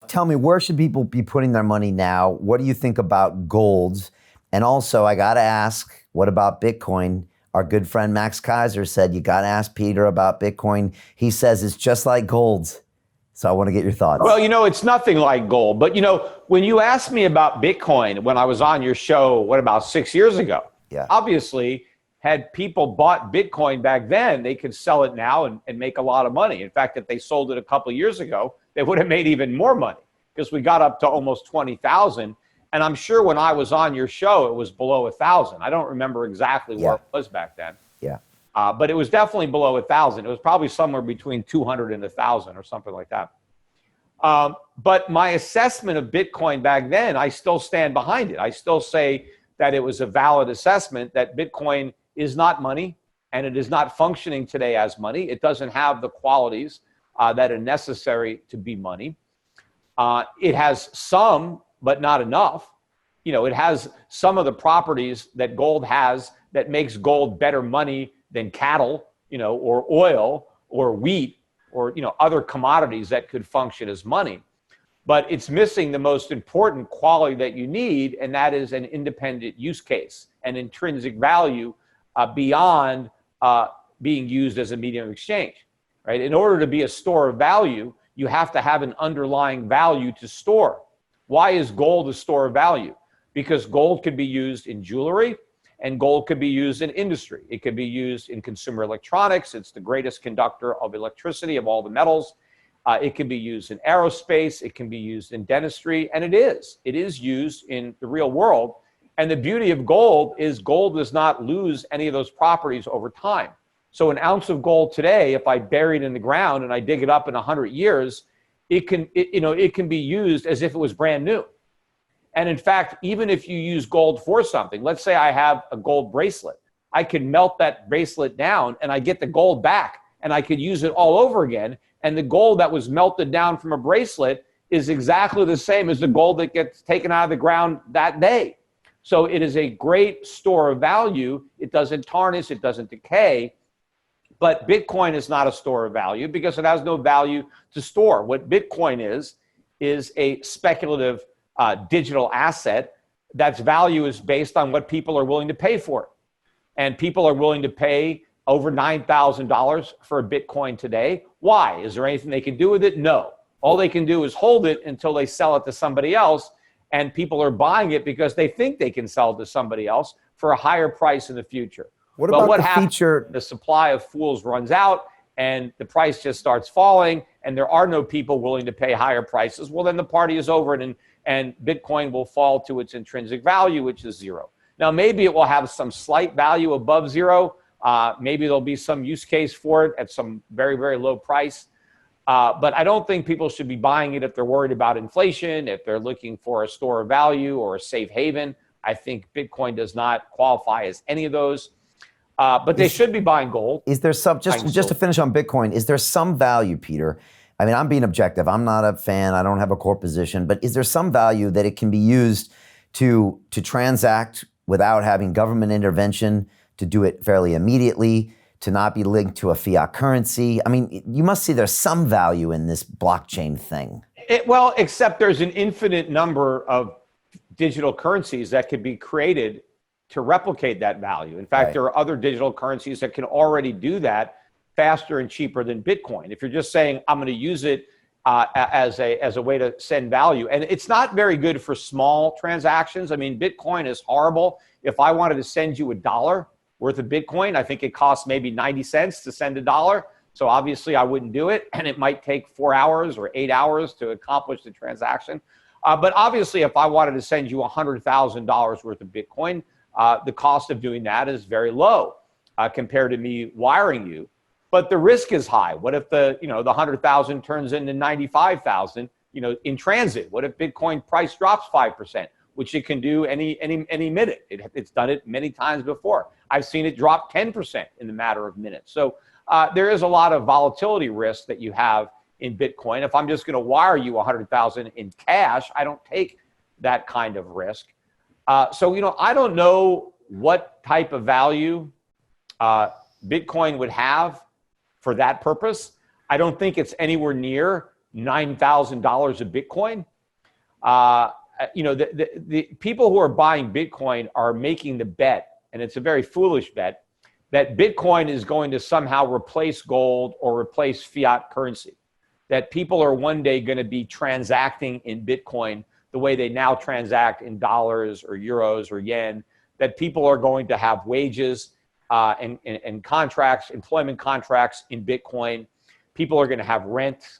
tell me, where should people be putting their money now? What do you think about gold? And also, I got to ask, what about Bitcoin? Our good friend Max Kaiser said, you got to ask Peter about Bitcoin. He says it's just like gold. So I want to get your thoughts. Well, it's nothing like gold. But, when you asked me about Bitcoin when I was on your show, about 6 years ago? Yeah. Obviously, had people bought Bitcoin back then, they could sell it now and make a lot of money. In fact, if they sold it a couple of years ago, they would have made even more money because we got up to almost 20,000. And I'm sure when I was on your show, it was below 1,000. I don't remember exactly where it was back then. Yeah. But it was definitely below 1,000. It was probably somewhere between 200 and 1,000 or something like that. But my assessment of Bitcoin back then, I still stand behind it. I still say that it was a valid assessment, that Bitcoin is not money and it is not functioning today as money. It doesn't have the qualities that are necessary to be money. It has some, but not enough. It has some of the properties that gold has that makes gold better money than cattle, or oil or wheat or, other commodities that could function as money. But it's missing the most important quality that you need, and that is an independent use case, an intrinsic value beyond being used as a medium of exchange, right? In order to be a store of value, you have to have an underlying value to store. Why is gold a store of value? Because gold could be used in jewelry and gold could be used in industry. It could be used in consumer electronics. It's the greatest conductor of electricity of all the metals. It can be used in aerospace. It can be used in dentistry. And it is used in the real world. And the beauty of gold does not lose any of those properties over time. So an ounce of gold today, if I bury it in the ground and I dig it up in 100 years, it can be used as if it was brand new. And in fact, even if you use gold for something, let's say I have a gold bracelet, I can melt that bracelet down and I get the gold back and I could use it all over again. And the gold that was melted down from a bracelet is exactly the same as the gold that gets taken out of the ground that day. So it is a great store of value. It doesn't tarnish, it doesn't decay. But Bitcoin is not a store of value because it has no value to store. What Bitcoin is a speculative digital asset that's value is based on what people are willing to pay for it. And people are willing to pay over $9,000 for a Bitcoin today. Why? Is there anything they can do with it? No. All they can do is hold it until they sell it to somebody else. And people are buying it because they think they can sell it to somebody else for a higher price in the future. What happens? The supply of fools runs out and the price just starts falling and there are no people willing to pay higher prices. Well, then the party is over and Bitcoin will fall to its intrinsic value, which is zero. Now, maybe it will have some slight value above zero. Maybe there'll be some use case for it at some very, very low price. But I don't think people should be buying it if they're worried about inflation, if they're looking for a store of value or a safe haven. I think Bitcoin does not qualify as any of those. But they should be buying gold. Is there some, just to finish on Bitcoin, is there some value, Peter? I mean, I'm being objective. I'm not a fan. I don't have a core position. But is there some value that it can be used to transact without having government intervention, to do it fairly immediately, to not be linked to a fiat currency? I mean, you must see there's some value in this blockchain thing. Well, except there's an infinite number of digital currencies that could be created to replicate that value. In fact, There are other digital currencies that can already do that faster and cheaper than Bitcoin. If you're just saying, I'm going to use it as a way to send value. And it's not very good for small transactions. I mean, Bitcoin is horrible. If I wanted to send you $1 worth of Bitcoin, I think it costs maybe 90 cents to send $1. So obviously I wouldn't do it. And it might take 4 hours or 8 hours to accomplish the transaction. But obviously, if I wanted to send you $100,000 worth of Bitcoin, the cost of doing that is very low compared to me wiring you. But the risk is high. What if the 100,000 turns into 95,000, in transit? What if Bitcoin price drops 5%, which it can do any minute? It's done it many times before. I've seen it drop 10% in the matter of minutes. So there is a lot of volatility risk that you have in Bitcoin. If I'm just going to wire you 100,000 in cash, I don't take that kind of risk. So I don't know what type of value Bitcoin would have for that purpose. I don't think it's anywhere near $9,000 of Bitcoin. The people who are buying Bitcoin are making the bet, and it's a very foolish bet, that Bitcoin is going to somehow replace gold or replace fiat currency. That people are one day going to be transacting in Bitcoin the way they now transact in dollars or euros or yen. That people are going to have wages and contracts, employment contracts in Bitcoin. People are going to have rent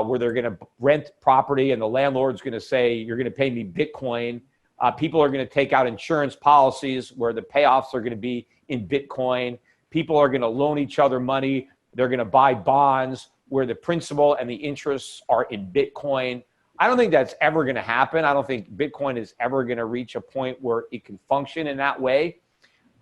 where they're going to rent property and the landlord's going to say, you're going to pay me Bitcoin. People are going to take out insurance policies where the payoffs are going to be in Bitcoin. People are going to loan each other money. They're going to buy bonds where the principal and the interests are in Bitcoin. I don't think that's ever going to happen. I don't think Bitcoin is ever going to reach a point where it can function in that way.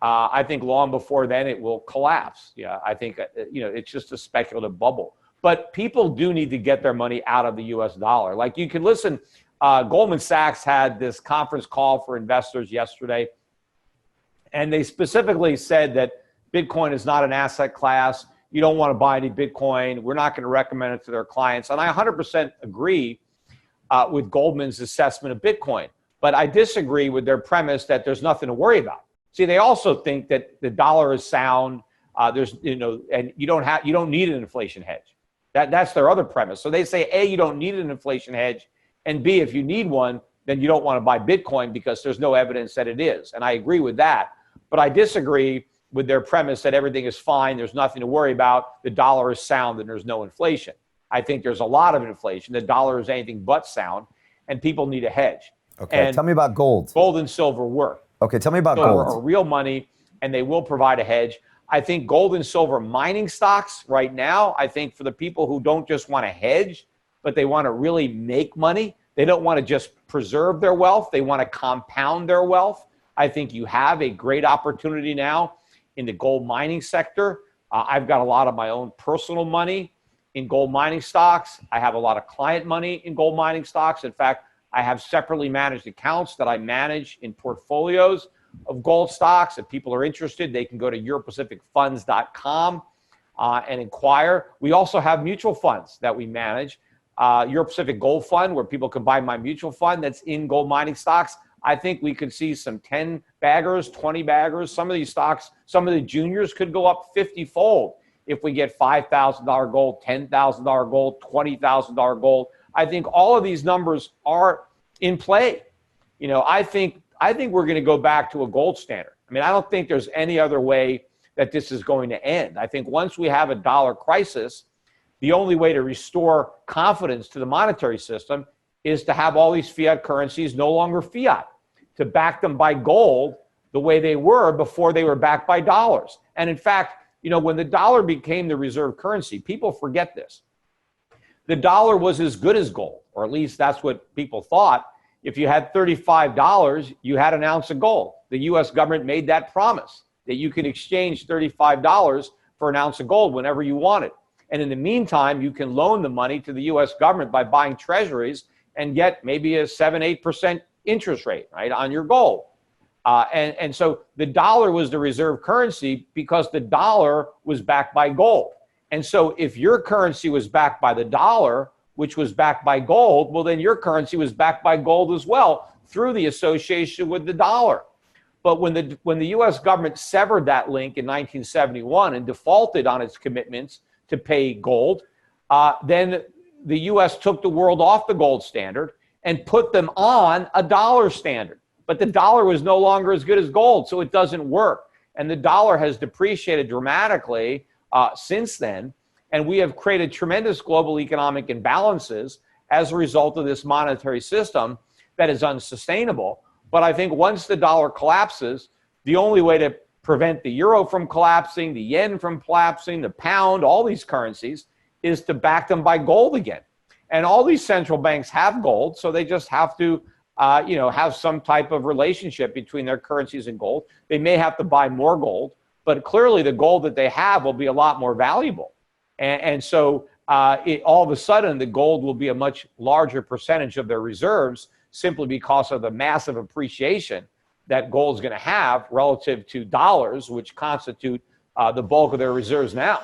I think long before then it will collapse. Yeah, I think it's just a speculative bubble. But people do need to get their money out of the U.S. dollar. Like you can listen, Goldman Sachs had this conference call for investors yesterday, and they specifically said that Bitcoin is not an asset class. You don't want to buy any Bitcoin. We're not going to recommend it to their clients. And I 100% agree with Goldman's assessment of Bitcoin. But I disagree with their premise that there's nothing to worry about. See, they also think that the dollar is sound. And you don't need an inflation hedge. That's their other premise. So they say, A, you don't need an inflation hedge, and B, if you need one, then you don't want to buy Bitcoin because there's no evidence that it is. And I agree with that. But I disagree with their premise that everything is fine, there's nothing to worry about, the dollar is sound, and there's no inflation. I think there's a lot of inflation. The dollar is anything but sound, and people need a hedge. Okay, and tell me about gold. Gold and silver work. Okay, tell me about Silver gold. are real money, and they will provide a hedge. I think gold and silver mining stocks right now, I think for the people who don't just want to hedge, but they want to really make money, they don't want to just preserve their wealth, they want to compound their wealth. I think you have a great opportunity now in the gold mining sector. I've got a lot of my own personal money in gold mining stocks. I have a lot of client money in gold mining stocks. In fact, I have separately managed accounts that I manage in portfolios of gold stocks. If people are interested, they can go to europacificfunds.com and inquire. We also have mutual funds that we manage. Euro Pacific Gold Fund, where people can buy my mutual fund that's in gold mining stocks. I think we could see some 10 baggers, 20 baggers. Some of these stocks, some of the juniors could go up 50-fold if we get $5,000 gold, $10,000 gold, $20,000 gold. I think all of these numbers are in play. I think we're going to go back to a gold standard. I mean, I don't think there's any other way that this is going to end. I think once we have a dollar crisis, the only way to restore confidence to the monetary system is to have all these fiat currencies no longer fiat, to back them by gold the way they were before they were backed by dollars. And in fact, when the dollar became the reserve currency, people forget this. The dollar was as good as gold, or at least that's what people thought. If you had $35, you had an ounce of gold. The U.S. government made that promise that you could exchange $35 for an ounce of gold whenever you wanted. And in the meantime, you can loan the money to the U.S. government by buying treasuries and get maybe a 7-8% interest rate, right, on your gold. And so the dollar was the reserve currency because the dollar was backed by gold. And so if your currency was backed by the dollar, which was backed by gold, well, then your currency was backed by gold as well through the association with the dollar. But when the U.S. government severed that link in 1971 and defaulted on its commitments to pay gold, then the U.S. took the world off the gold standard and put them on a dollar standard. But the dollar was no longer as good as gold, so it doesn't work. And the dollar has depreciated dramatically since then. And we have created tremendous global economic imbalances as a result of this monetary system that is unsustainable. But I think once the dollar collapses, the only way to prevent the euro from collapsing, the yen from collapsing, the pound, all these currencies, is to back them by gold again. And all these central banks have gold, so they just have to have some type of relationship between their currencies and gold. They may have to buy more gold, but clearly the gold that they have will be a lot more valuable. And so all of a sudden, the gold will be a much larger percentage of their reserves simply because of the massive appreciation that gold is going to have relative to dollars, which constitute the bulk of their reserves now.